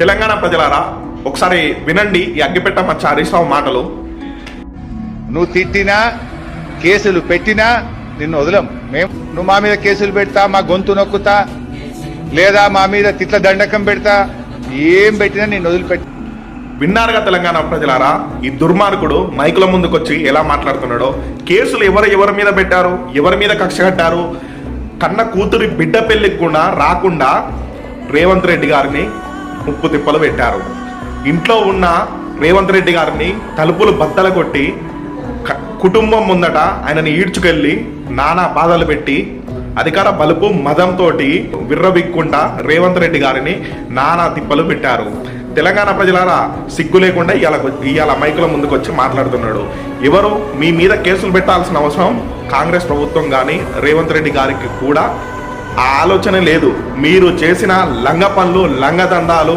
తెలంగాణ ప్రజలారా ఒకసారి వినండి ఈ అగ్గిపెట్ట మచ్చ హరీష్ రావు మాటలు. నువ్వు తిట్టినా కేసులు పెట్టినా నిన్ను వదలం. నువ్వు మా మీద కేసులు పెడతా, మా గొంతు నొక్కుతా, లేదా మా మీద తిట్ల దండకం పెడతా, ఏం పెట్టినా నిన్ను వదిలిపెట్టి. విన్నారుగా తెలంగాణ ప్రజలారా, ఈ దుర్మార్గుడు మైకుల ముందుకొచ్చి ఎలా మాట్లాడుతున్నాడో. కేసులు ఎవరి మీద పెట్టారు, ఎవరి మీద కక్ష కట్టారు? కన్న కూతురి బిడ్డ పెళ్లికి కూడా రాకుండా రేవంత్ రెడ్డి గారిని ముప్పు తిప్పలు పెట్టారు. ఇంట్లో ఉన్న రేవంత్ రెడ్డి గారిని తలుపులు బద్దలు కొట్టి కుటుంబం ముందట ఆయనని ఈడ్చుకెళ్ళి నానా బాధలు పెట్టి అధికార బలుపు మదంతో విర్రబిక్కుంటా రేవంత్ రెడ్డి గారిని నానా తిప్పలు పెట్టారు. తెలంగాణ ప్రజలారా, సిగ్గు లేకుండా ఇవాళ మైకుల ముందుకు వచ్చి మాట్లాడుతున్నాడు. ఎవరు మీ మీద కేసులు పెట్టాల్సిన అవసరం కాంగ్రెస్ ప్రభుత్వం కానీ రేవంత్ రెడ్డి గారికి కూడా ఆ ఆలోచన లేదు. మీరు చేసిన లంగ పనులు, లంగదండాలు